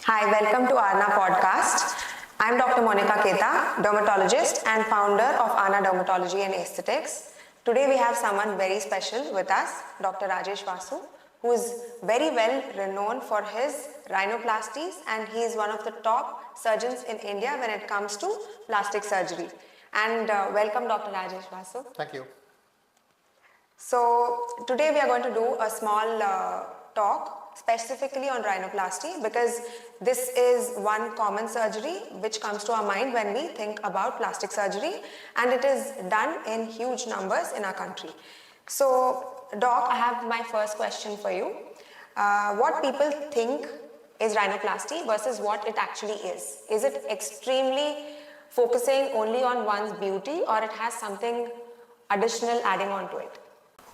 Hi, welcome to Arna podcast. I'm Dr. Mounika Ketha, dermatologist and founder of Arna Dermatology and Aesthetics. Today we have someone very special with us, Dr. Rajesh Vasu, who is very well renowned for his rhinoplasties, and he is one of the top surgeons in India when it comes to plastic surgery. And welcome, Dr. Rajesh Vasu. Thank you. So today we are going to do a small talk specifically on rhinoplasty, because this is one common surgery which comes to our mind when we think about plastic surgery, and it is done in huge numbers in our country. So Doc, I have my first question for you. What people think is rhinoplasty versus what it actually is? Is it extremely focusing only on one's beauty, or it has something additional adding on to it?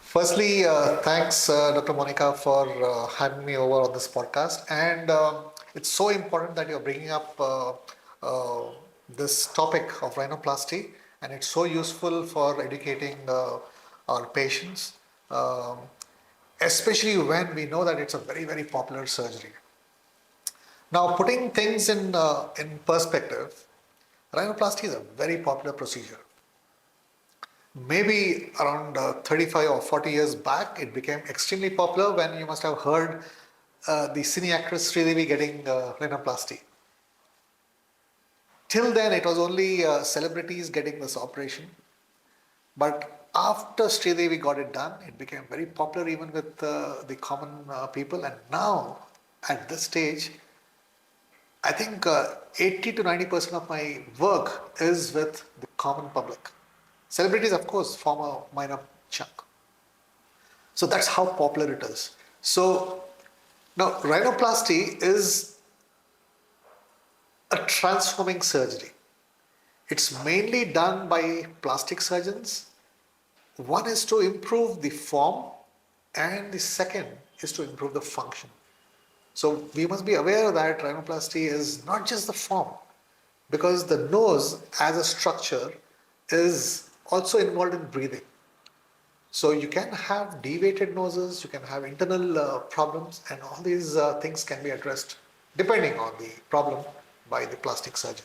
Firstly, thanks, Dr. Mounika, for having me over on this podcast. And it's so important that you're bringing up this topic of rhinoplasty, and it's so useful for educating our patients, especially when we know that it's a very, very popular surgery. Now, putting things in perspective, rhinoplasty is a very popular procedure. Maybe around 35 or 40 years back, it became extremely popular when you must have heard the cine actress Sridevi getting rhinoplasty. Till then, it was only celebrities getting this operation. But after Sridevi got it done, it became very popular even with the common people. And now, at this stage, I think 80 to 90% of my work is with the common public. Celebrities, of course, form a minor chunk. So that's how popular it is. So now rhinoplasty is a transforming surgery. It's mainly done by plastic surgeons. One is to improve the form, and the second is to improve the function. So we must be aware that rhinoplasty is not just the form, because the nose as a structure is also involved in breathing. So you can have deviated noses, you can have internal problems, and all these things can be addressed depending on the problem by the plastic surgeon.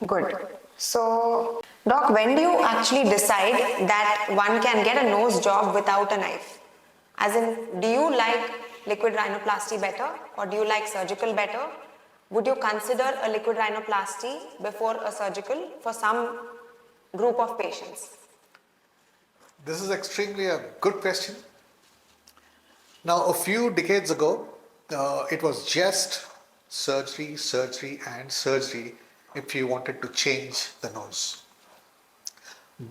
Good. So, Doc, when do you actually decide that one can get a nose job without a knife? As in, do you like liquid rhinoplasty better, or do you like surgical better? Would you consider a liquid rhinoplasty before a surgical for some group of patients? This is extremely a good question. Now, a few decades ago, it was just surgery, surgery, and surgery if you wanted to change the nose.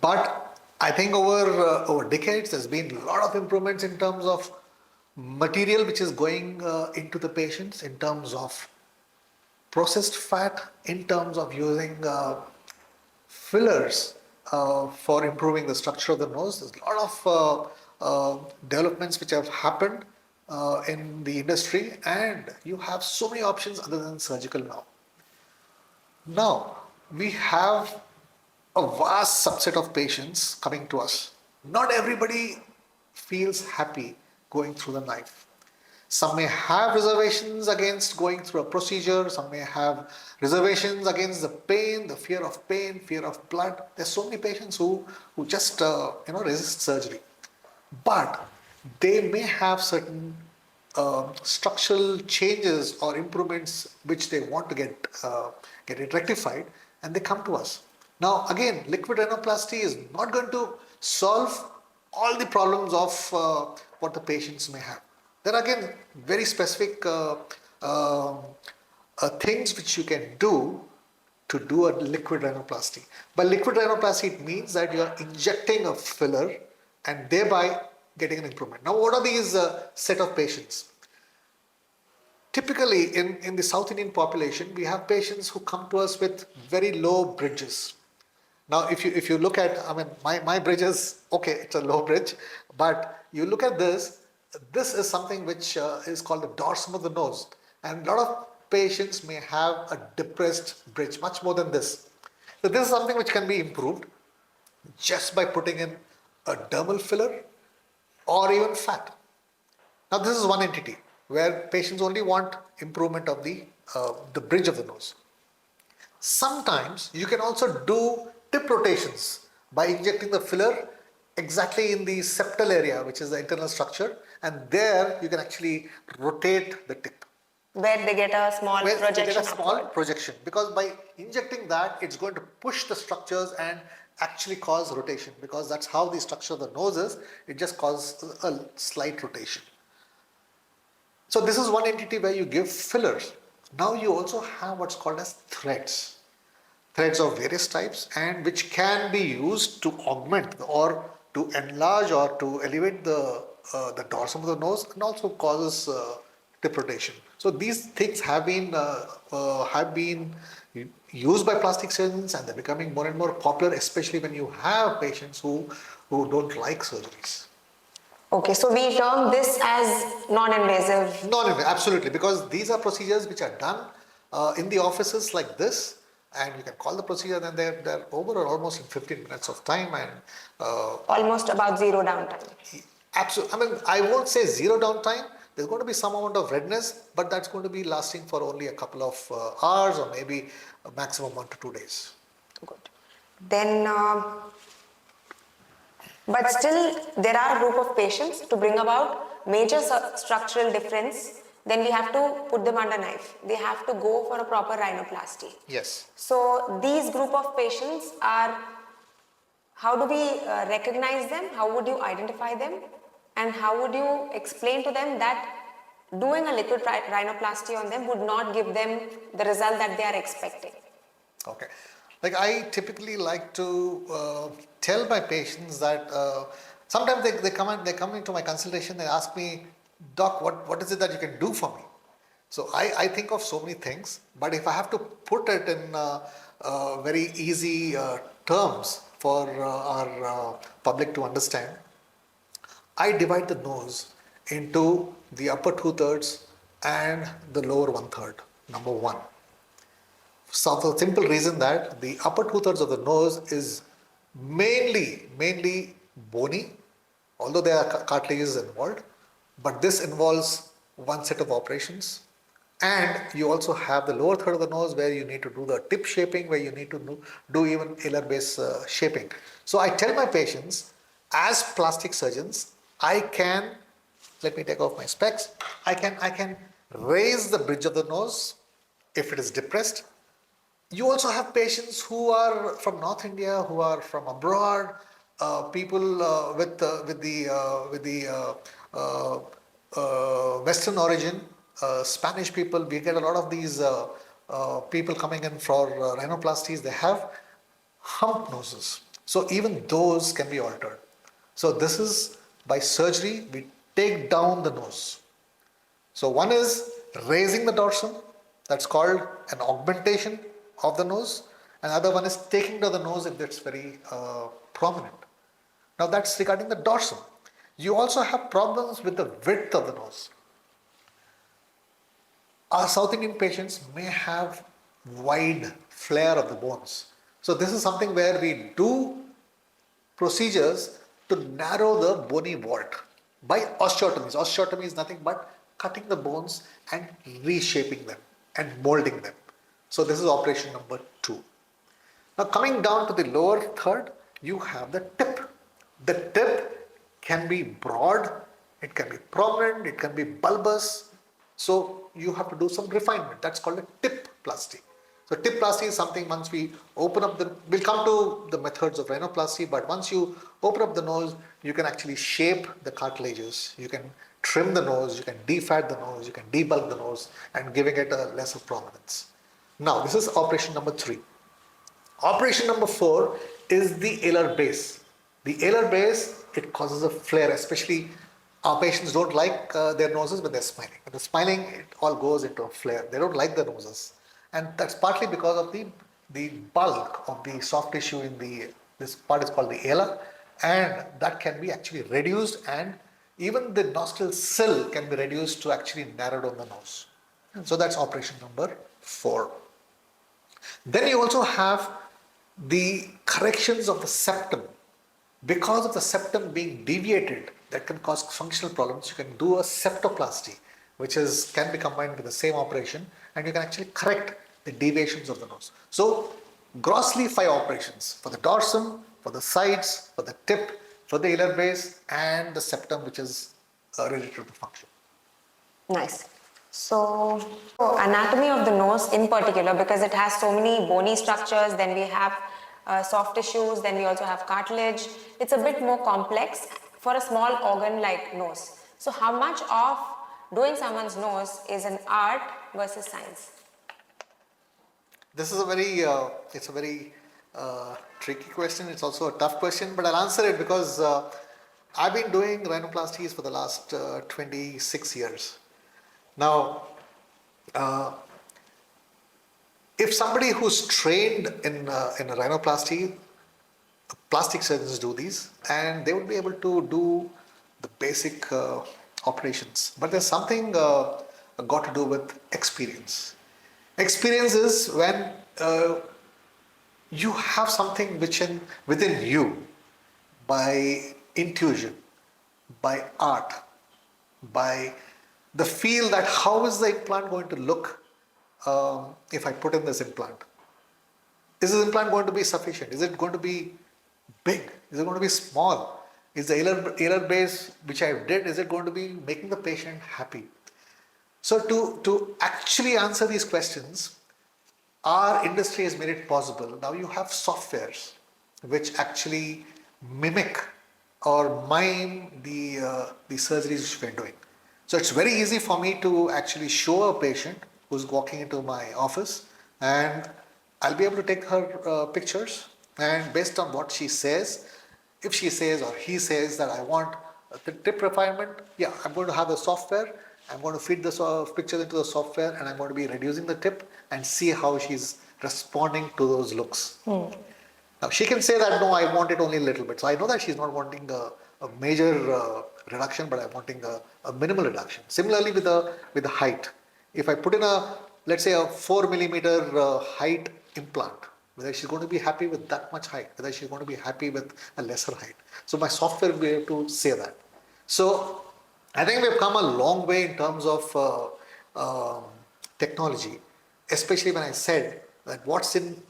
But I think over decades, there's been a lot of improvements in terms of material which is going into the patients, in terms of processed fat, in terms of using fillers for improving the structure of the nose. There's a lot of developments which have happened in the industry, and you have so many options other than surgical now. Now, we have a vast subset of patients coming to us. Not everybody feels happy going through the knife. Some may have reservations against going through a procedure. Some may have reservations against the pain, the fear of pain, fear of blood. There's so many patients who just resist surgery. But they may have certain structural changes or improvements which they want to get it rectified, and they come to us. Now, again, liquid rhinoplasty is not going to solve all the problems of what the patients may have. There are again very specific things which you can do to do a liquid rhinoplasty. By liquid rhinoplasty, it means that you are injecting a filler and thereby getting an improvement. Now, what are these set of patients? Typically, in the South Indian population, we have patients who come to us with very low bridges. Now, if you look at, my bridge is, okay, it's a low bridge, but you look at this is something which is called the dorsum of the nose. And a lot of patients may have a depressed bridge, much more than this. So this is something which can be improved just by putting in a dermal filler or even fat. Now, this is one entity. where patients only want improvement of the bridge of the nose. Sometimes you can also do tip rotations by injecting the filler exactly in the septal area, which is the internal structure, and there you can actually rotate the tip. Where they get a small Where they projection get a small upward. projection, because by injecting that, it's going to push the structures and actually cause rotation, because that's how the structure of the nose is. It just causes a slight rotation. So this is one entity where you give fillers. Now you also have what's called as threads. Threads of various types, and which can be used to augment or to enlarge or to elevate the dorsum of the nose, and also causes tip rotation. So these things have been used by plastic surgeons, and they're becoming more and more popular, especially when you have patients who don't like surgeries. Okay, so we term this as non-invasive. Non-invasive, absolutely, because these are procedures which are done in the offices like this, and you can call the procedure, and they're over or almost in 15 minutes of time, and Almost about zero downtime. absolutely. I mean, I won't say zero downtime. There's going to be some amount of redness, but that's going to be lasting for only a couple of hours, or maybe a maximum 1 to 2 days. Good. Then, but still, there are a group of patients to bring about major structural difference. Then we have to put them under knife. They have to go for a proper rhinoplasty. Yes. So these group of patients are, how do we recognize them? How would you identify them? And how would you explain to them that doing a liquid rhinoplasty on them would not give them the result that they are expecting? Okay. Like, I typically like to tell my patients that sometimes they come into my consultation, they ask me, Doc, what is it that you can do for me? So I think of so many things, but if I have to put it in very easy terms for our public to understand, I divide the nose into the upper 2/3 and the lower 1/3. Number one. So for the simple reason that the upper 2/3 of the nose is mainly bony, although there are cartilages involved, but this involves one set of operations. And you also have the lower third of the nose where you need to do the tip shaping, where you need to do even alar base shaping. So I tell my patients, as plastic surgeons, I can, let me take off my specs, I can raise the bridge of the nose if it is depressed. You also have patients who are from North India, who are from abroad, people with the Western origin, Spanish people. We get a lot of these people coming in for rhinoplasties. They have hump noses, so even those can be altered. So this is by surgery we take down the nose. So one is raising the dorsum, that's called an augmentation of the nose. Another one is taking down the nose if it's very prominent. Now that's regarding the dorsum. You also have problems with the width of the nose. Our South Indian patients may have wide flare of the bones. So this is something where we do procedures to narrow the bony vault by osteotomies. Osteotomy is nothing but cutting the bones and reshaping them and molding them. So this is operation number 2. Now coming down to the lower third, you have the tip. The tip can be broad, it can be prominent, it can be bulbous. So you have to do some refinement. That's called a tip plasty. So tip plasty is something, once we open up we'll come to the methods of rhinoplasty, but once you open up the nose, you can actually shape the cartilages, you can trim the nose, you can defat the nose, you can debulk the nose, and giving it a lesser prominence. Now this is operation number 3. Operation number 4 is the alar base. The alar base, it causes a flare, especially our patients don't like their noses when they're smiling. When they're smiling, it all goes into a flare. They don't like their noses. And that's partly because of the bulk of the soft tissue in this part is called the alar, and that can be actually reduced, and even the nostril sill can be reduced to actually narrow down the nose. So that's operation number 4. Then you also have the corrections of the septum. Because of the septum being deviated, that can cause functional problems. You can do a septoplasty, which can be combined with the same operation, and you can actually correct the deviations of the nose. So grossly 5 operations for the dorsum, for the sides, for the tip, for the alar base, and the septum, which is related to the function. Nice. So, anatomy of the nose in particular, because it has so many bony structures, then we have soft tissues, then we also have cartilage. It's a bit more complex for a small organ like nose. So, how much of doing someone's nose is an art versus science? This is it's a very tricky question. It's also a tough question, but I'll answer it because I've been doing rhinoplasties for the last 26 years. Now, if somebody who's trained in a rhinoplasty, plastic surgeons do these, and they would be able to do the basic operations. But there's something got to do with experience. Experience is when you have something within you, by intuition, by art, by the feel that how is the implant going to look if I put in this implant. Is this implant going to be sufficient? Is it going to be big? Is it going to be small? Is the alar base which I did, is it going to be making the patient happy? So to actually answer these questions, our industry has made it possible. Now you have softwares which actually mimic or mime the surgeries which we're doing. So it's very easy for me to actually show a patient who's walking into my office, and I'll be able to take her pictures, and based on what she says, if she says or he says that I want the tip refinement, yeah, I'm going to have the software, I'm going to feed the pictures into the software, and I'm going to be reducing the tip and see how she's responding to those looks. Now she can say that no, I want it only a little bit. So I know that she's not wanting a major reduction, but I'm wanting a minimal reduction. Similarly with the height, if I put in let's say a 4 millimeter height implant, whether she's going to be happy with that much height, whether she's going to be happy with a lesser height. So my software will be able to say that. So I think we've come a long way in terms of technology, especially when I said that what's in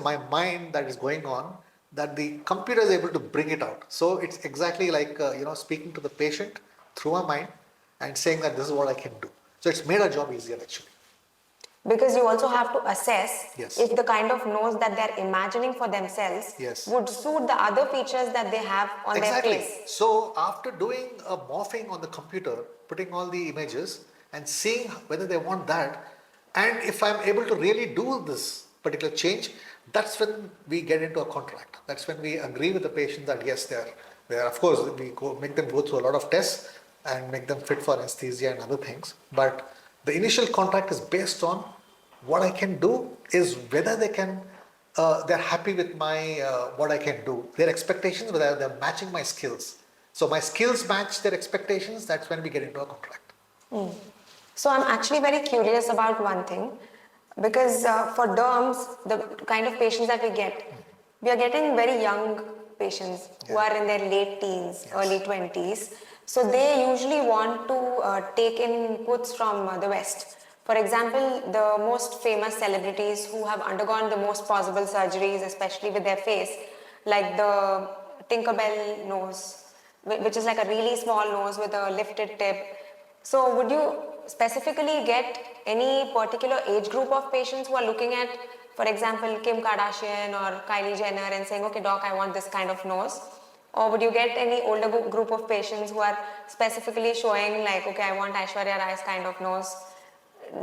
my mind that is going on, that the computer is able to bring it out. So it's exactly like speaking to the patient through my mind and saying that this is what I can do. So it's made our job easier actually. Because you also have to assess Yes. if the kind of nose that they're imagining for themselves Yes. would suit the other features that they have on Exactly. their face. So after doing a morphing on the computer, putting all the images and seeing whether they want that, and if I'm able to really do this particular change, that's when we get into a contract. That's when we agree with the patient that yes, they're of course, we make them go through a lot of tests and make them fit for anesthesia and other things. But the initial contract is based on what I can do, is whether they're happy with my what I can do, their expectations, whether they're matching my skills. So my skills match their expectations, that's when we get into a contract. So I'm actually very curious about one thing, because for derms, the kind of patients that we are getting very young patients who are in their late teens, early 20s. So they usually want to take inputs from the West. For example, the most famous celebrities who have undergone the most possible surgeries, especially with their face, like the Tinkerbell nose, which is like a really small nose with a lifted tip. So would you specifically get any particular age group of patients who are looking at, for example, Kim Kardashian or Kylie Jenner and saying, okay, doc, I want this kind of nose? Or would you get any older group of patients who are specifically showing like, okay, I want Aishwarya Rai's kind of nose?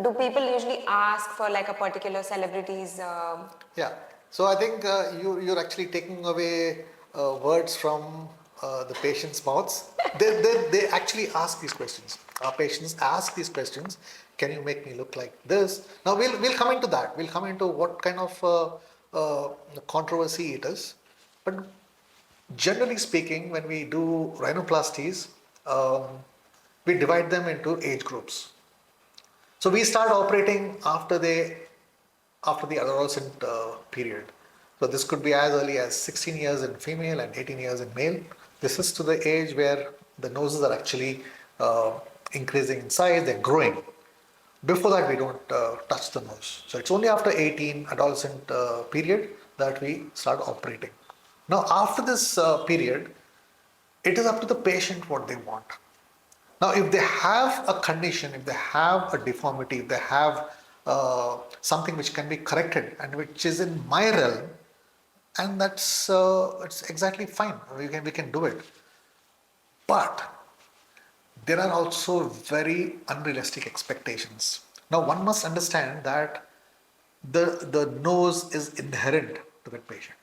Do people usually ask for like a particular celebrity's? Yeah. So I think you're actually taking away words from the patient's mouths. They actually ask these questions. Our patients ask these questions. Can you make me look like this? Now we'll come into that. We'll come into what kind of controversy it is. But generally speaking, when we do rhinoplasties, we divide them into age groups. So we start operating after the adolescent period. So this could be as early as 16 years in female and 18 years in male. This is to the age where the noses are actually increasing in size, they're growing. Before that, we don't touch the nose. So it's only after 18 adolescent period that we start operating. Now, after this period, it is up to the patient what they want. Now, if they have a condition, if they have a deformity, if they have something which can be corrected and which is in my realm, and that's it's exactly fine. We can do it. But there are also very unrealistic expectations. Now, one must understand that the nose is inherent to the patient.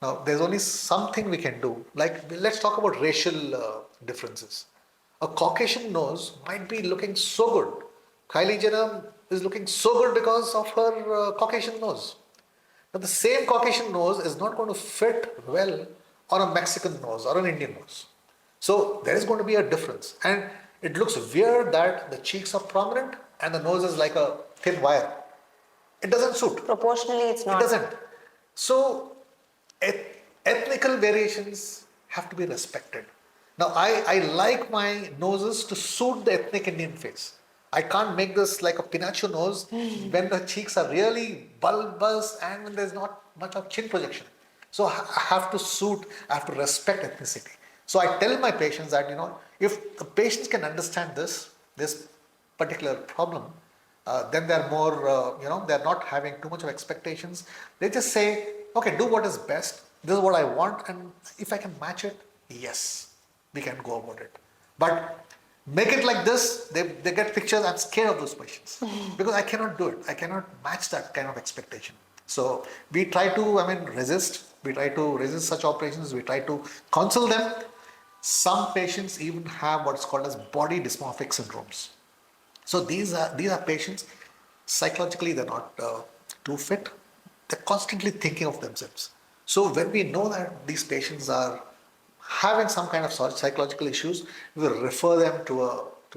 Now, there's only something we can do. Like, let's talk about racial differences. A Caucasian nose might be looking so good. Kylie Jenner is looking so good because of her Caucasian nose. But the same Caucasian nose is not going to fit well on a Mexican nose or an Indian nose. So there is going to be a difference. And it looks weird that the cheeks are prominent and the nose is like a thin wire. It doesn't suit. Proportionally, it's It not. doesn't. So ethnical variations have to be respected. Now, I like my noses to suit the ethnic Indian face. I can't make this like a Pinacho nose when the cheeks are really bulbous and when there's not much of chin projection. So I have to suit, I have to respect ethnicity. So I tell my patients that, if the patients can understand this particular problem, then they're more, they're not having too much of expectations. They just say, okay, do what is best. This is what I want. And if I can match it, yes, we can go about it. But make it like this, they get pictures. I'm scared of those patients because I cannot do it. I cannot match that kind of expectation. So we try to, resist. We try to resist such operations. We try to counsel them. Some patients even have what's called as body dysmorphic syndromes. So these are patients, psychologically they're not too fit. They're constantly thinking of themselves. So when we know that these patients are having some kind of psychological issues, we will refer them to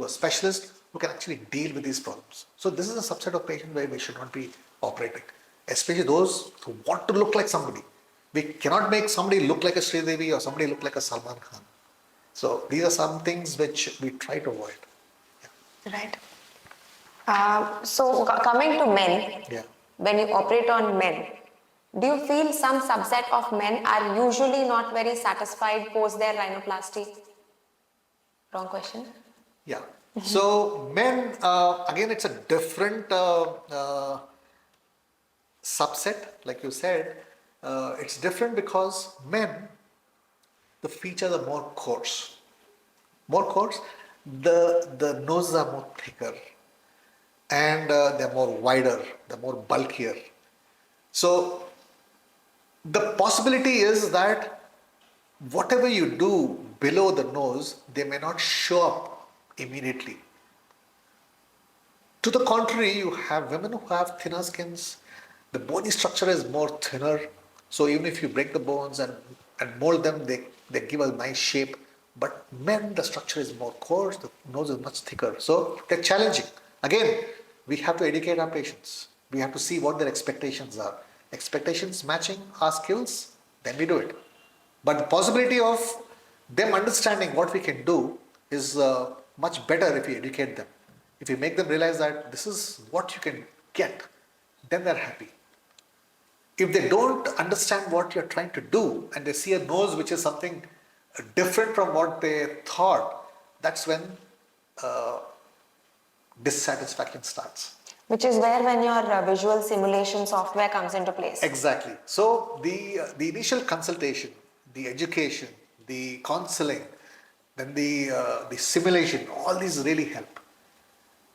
a specialist who can actually deal with these problems. So this is a subset of patients where we should not be operating, especially those who want to look like somebody. We cannot make somebody look like a Sridevi or somebody look like a Salman Khan. So these are some things which we try to avoid. Right. So coming to men, Yeah. when you operate on men, do you feel some subset of men are usually not very satisfied post their rhinoplasty? Wrong question. Yeah. So men, again, it's a different subset, like you said. It's different because men, the features are more coarse. More coarse, the noses are more thicker and they're more wider, they're more bulkier. So the possibility is that whatever you do below the nose, they may not show up immediately. To the contrary, you have women who have thinner skins, the bony structure is more thinner, so even if you break the bones and mold them, they give a nice shape. But men, the structure is more coarse, the nose is much thicker, so they're challenging. Again, we have to educate our patients. We have to see what their expectations are. Expectations matching our skills, then we do it. But the possibility of them understanding what we can do is much better if we educate them. If we make them realize that this is what you can get, then they're happy. If they don't understand what you're trying to do and they see a nose which is something different from what they thought, that's when dissatisfaction starts. Which is where when your visual simulation software comes into place. Exactly. So the initial consultation, the education, the counseling, then the simulation, all these really help.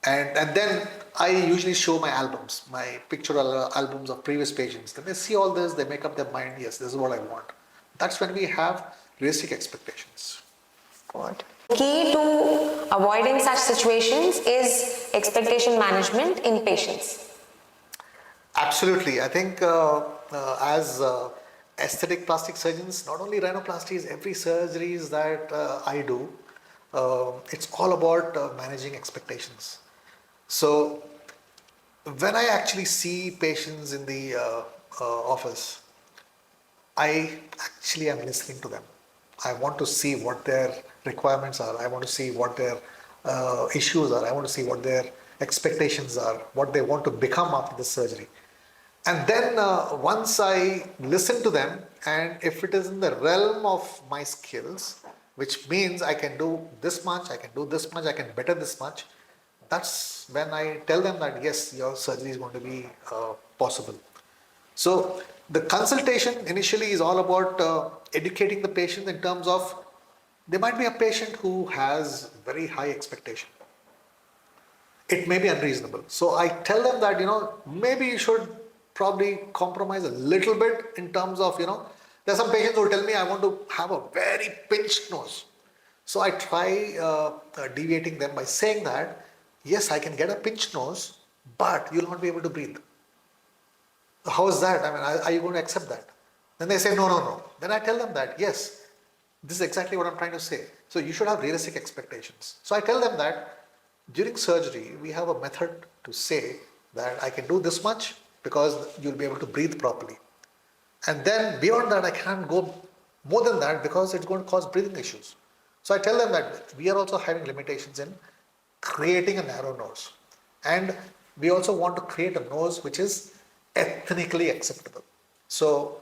And then I usually show my albums, my pictorial albums of previous patients. Then they see all this, they make up their mind, yes, this is what I want. That's when we have realistic expectations. Good. Key to avoiding such situations is expectation management in patients. Absolutely. I think as aesthetic plastic surgeons, not only rhinoplasties, every surgeries that I do, it's all about managing expectations. So when I actually see patients in the office, I actually am listening to them. I want to see what their requirements are. I want to see what their issues are. I want to see what their expectations are, what they want to become after the surgery. And then once I listen to them, and if it is in the realm of my skills, which means I can do this much, I can do this much, I can better this much, that's when I tell them that yes, your surgery is going to be possible. So the consultation initially is all about educating the patient in terms of there might be a patient who has very high expectation. It may be unreasonable. So I tell them that, maybe you should probably compromise a little bit in terms of, there are some patients who will tell me I want to have a very pinched nose. So I try deviating them by saying that, yes, I can get a pinched nose, but you'll not be able to breathe. How is that? I mean, are you going to accept that? Then they say, no, no, no. Then I tell them that, yes, this is exactly what I'm trying to say. So you should have realistic expectations. So I tell them that during surgery, we have a method to say that I can do this much because you'll be able to breathe properly. And then beyond that, I can't go more than that because it's going to cause breathing issues. So I tell them that we are also having limitations in creating a narrow nose. And we also want to create a nose which is ethnically acceptable. So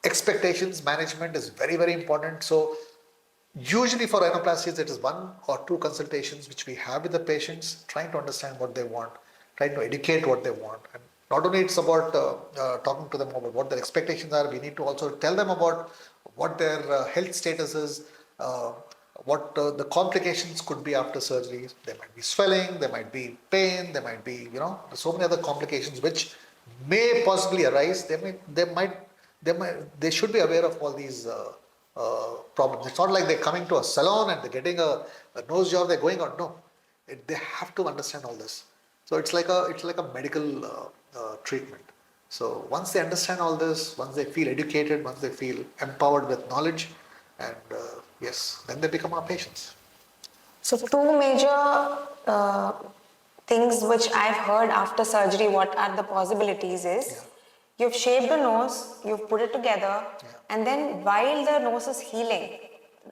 expectations management is very, very important. So usually for rhinoplasties, it is 1 or 2 consultations which we have with the patients, trying to understand what they want, trying to educate what they want. And not only it's about talking to them about what their expectations are, we need to also tell them about what their health status is, what the complications could be after surgery. There might be swelling, there might be pain, there might be, so many other complications which may possibly arise. They should be aware of all these problems. It's not like they're coming to a salon and they're getting a nose job, they're going on. No, they have to understand all this. So it's like a medical treatment. So once they understand all this, once they feel educated, once they feel empowered with knowledge, and yes, then they become our patients. So two major things which I've heard after surgery, what are the possibilities is, you've shaped a nose, you've put it together, and then while the nose is healing,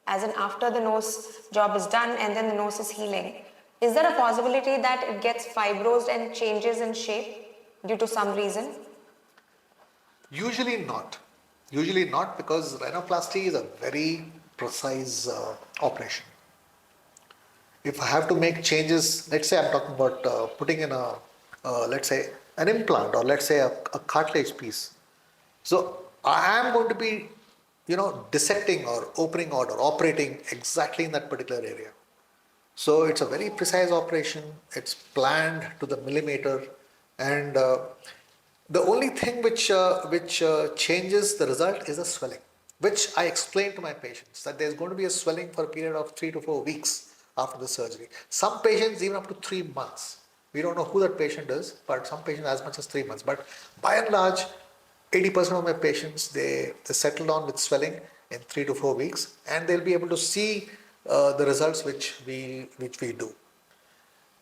as in after the nose job is done and then the nose is healing, is there a possibility that it gets fibrosed and changes in shape due to some reason? Usually not. Usually not, because rhinoplasty is a very precise operation. If I have to make changes, let's say I'm talking about putting in let's say an implant, or let's say a cartilage piece. So I am going to be, dissecting or opening out or operating exactly in that particular area. So it's a very precise operation. It's planned to the millimeter, and the only thing which changes the result is the swelling, which I explain to my patients that there's going to be a swelling for a period of 3 to 4 weeks after the surgery. Some patients even up to 3 months. We don't know who that patient is, but some patients as much as 3 months. But by and large, 80% of my patients, they settle down with swelling in 3 to 4 weeks, and they'll be able to see the results which we do.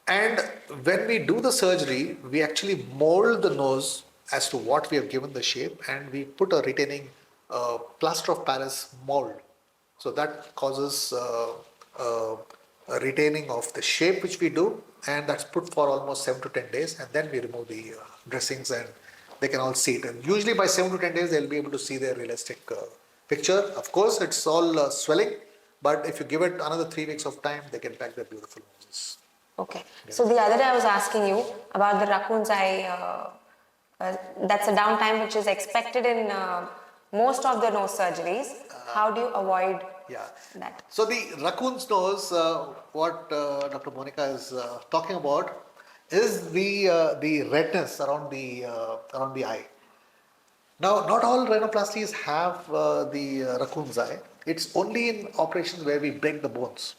And when we do the surgery, we actually mold the nose as to what we have given the shape, and we put a retaining plaster of Paris mold. So that causes a retaining of the shape which we do, and that's put for almost 7 to 10 days, and then we remove the dressings and they can all see it. And usually by 7 to 10 days, they'll be able to see their realistic picture. Of course, it's all swelling, but if you give it another 3 weeks of time, they get back their beautiful noses. Okay. Yeah. So the other day I was asking you about the raccoon's eye. That's a downtime which is expected in most of the nose surgeries. How do you avoid that? So the raccoon's nose, what Dr. Mounika is talking about, is the redness around the eye. Now, not all rhinoplasties have the raccoon's eye. It's only in operations where we break the bones.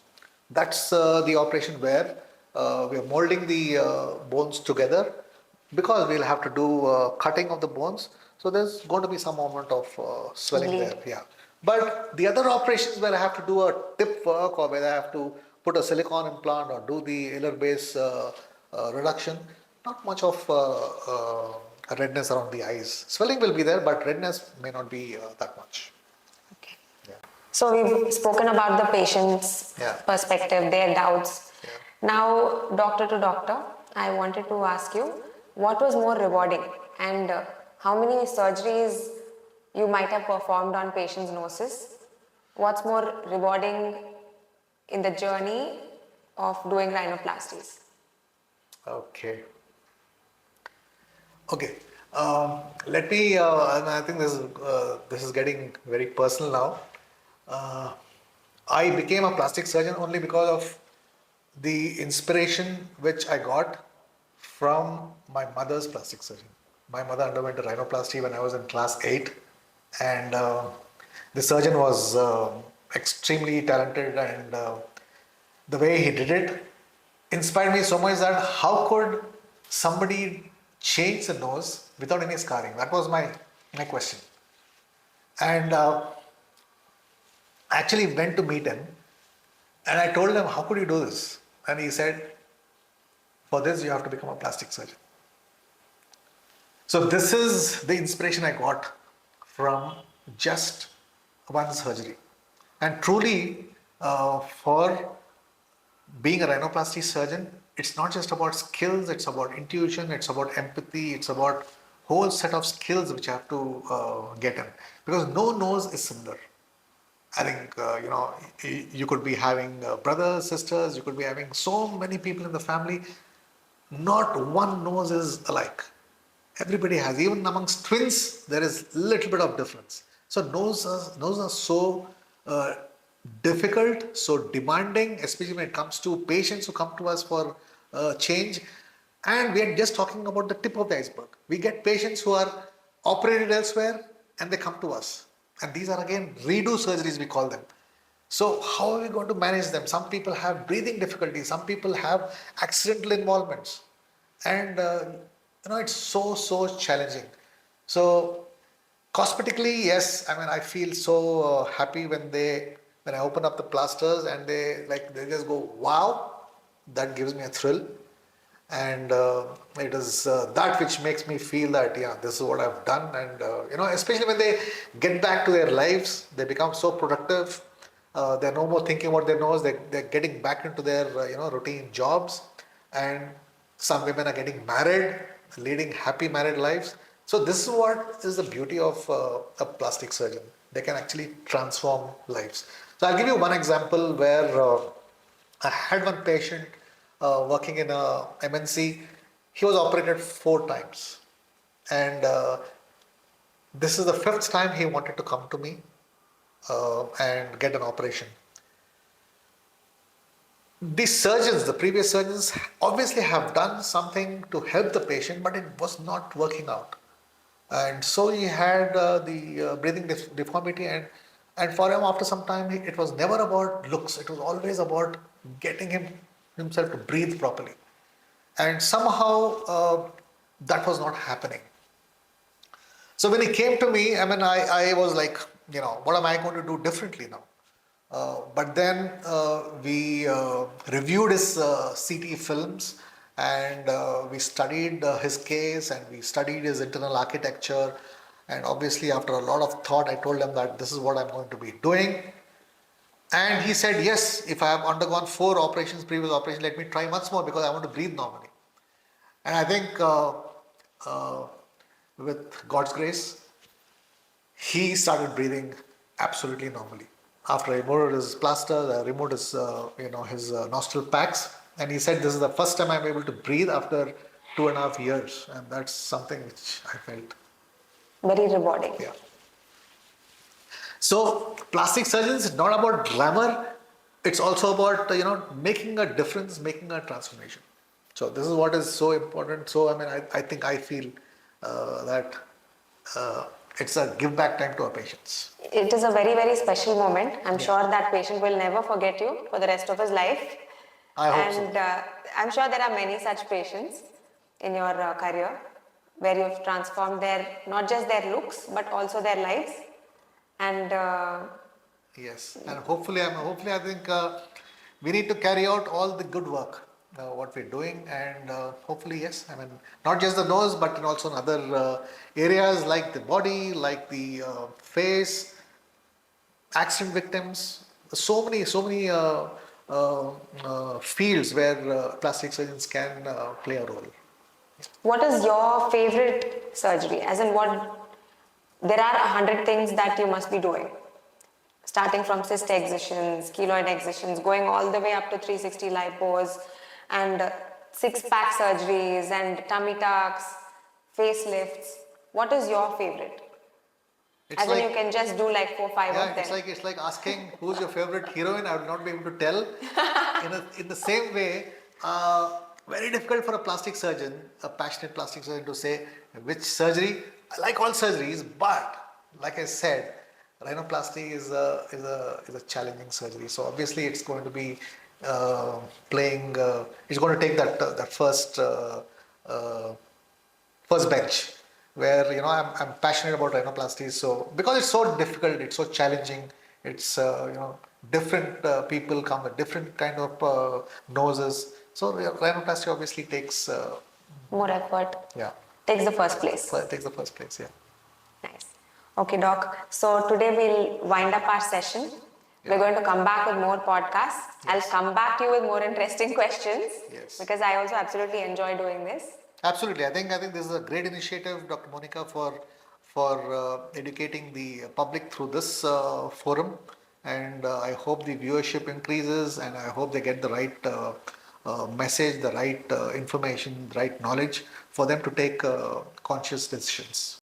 That's the operation where we are molding the bones together, because we'll have to do cutting of the bones. So there's going to be some amount of swelling there. Yeah. But the other operations where I have to do a tip work, or where I have to put a silicone implant or do the alar base reduction, not much of redness around the eyes. Swelling will be there, but redness may not be that much. Okay. Yeah. So we've spoken about the patient's perspective, their doubts. Yeah. Now, doctor to doctor, I wanted to ask you, what was more rewarding and how many surgeries you might have performed on patients' noses? What's more rewarding in the journey of doing rhinoplasties? Okay. Okay. Let me. And I think this is getting very personal now. Uh, I became a plastic surgeon only because of the inspiration which I got from my mother's plastic surgeon. My mother underwent a rhinoplasty when I was in class 8, and the surgeon was extremely talented, and the way he did it inspired me so much that how could somebody change the nose without any scarring? That was my question. And I actually went to meet him and I told him, how could you do this? And he said, for this, you have to become a plastic surgeon. So, this is the inspiration I got from just one surgery. And truly, for being a rhinoplasty surgeon, it's not just about skills, it's about intuition, it's about empathy, it's about whole set of skills which you have to get in. Because no nose is similar. I think, you could be having brothers, sisters, you could be having so many people in the family. Not one nose is alike. Everybody has, even amongst twins, there is little bit of difference. So noses are so uh, difficult, so demanding, especially when it comes to patients who come to us for change. And we are just talking about the tip of the iceberg. We get patients who are operated elsewhere and they come to us. And these are again redo surgeries, we call them. So how are we going to manage them? Some people have breathing difficulties, some people have accidental involvements, and it's so challenging. So cosmetically, yes, I mean I feel so happy when I open up the plasters and they just go wow, that gives me a thrill, and it is that which makes me feel that yeah, this is what I've done, and especially when they get back to their lives, they become so productive. They're no more thinking about their nose. They're getting back into their routine jobs, and some women are getting married, leading happy married lives. So this is what is the beauty of a plastic surgeon. They can actually transform lives. So I'll give you one example where I had one patient working in a MNC. He was operated 4 times, and this is the fifth time he wanted to come to me and get an operation. The surgeons, the previous surgeons, obviously have done something to help the patient, but it was not working out. And so he had the breathing deformity, and for him, after some time, it was never about looks. It was always about getting himself to breathe properly. And somehow that was not happening. So when he came to me, I mean, I was like, what am I going to do differently now? But then we reviewed his CT films, and we studied his case, and we studied his internal architecture. And obviously, after a lot of thought, I told him that this is what I'm going to be doing. And he said, yes, if I have undergone 4 previous operations, let me try once more because I want to breathe normally. And I think uh, with God's grace, he started breathing absolutely normally. After I removed his plaster, I removed his nostril packs, and he said, "This is the first time I'm able to breathe after 2.5 years," and that's something which I felt. Very rewarding. Yeah. So plastic surgeons is not about glamour; it's also about making a difference, making a transformation. So this is what is so important. So I mean, I think I feel that it's a give back time to our patients. It is a very, very special moment. I'm Yeah. sure that patient will never forget you for the rest of his life. I hope so. And I'm sure there are many such patients in your career where you've transformed not just their looks, but also their lives. And Yes, and hopefully, I think we need to carry out all the good work, what we're doing, and hopefully, yes. I mean, not just the nose, but also in other areas like the body, like the face, accident victims. So many fields where plastic surgeons can play a role. What is your favorite surgery? As in what, there are 100 things that you must be doing. Starting from cyst excisions, keloid excisions, going all the way up to 360 lipos and six-pack surgeries and tummy tucks, facelifts. What is your favorite? It's As like, in you can just do like 4-5 yeah, of them. it's like asking who's your favorite heroine. I will not be able to tell. In the same way, very difficult for a plastic surgeon, a passionate plastic surgeon, to say which surgery. I like all surgeries, but like I said, rhinoplasty is a challenging surgery. So obviously, it's going to be playing. It's going to take that uh, first bench, where I'm passionate about rhinoplasty. So because it's so difficult, it's so challenging, it's different people come with different kind of noses. So rhinoplasty obviously takes More effort. yeah, Takes the first place. takes the first place. Yeah. Nice. Okay, Doc. So today we'll wind up our session. We're going to come back with more podcasts. Yes. I'll come back to you with more interesting questions. Yes. Because I also absolutely enjoy doing this. Absolutely. I think this is a great initiative, Dr. Mounika, for educating the public through this forum, and I hope the viewership increases, and I hope they get the right message, the right information, the right knowledge for them to take conscious decisions.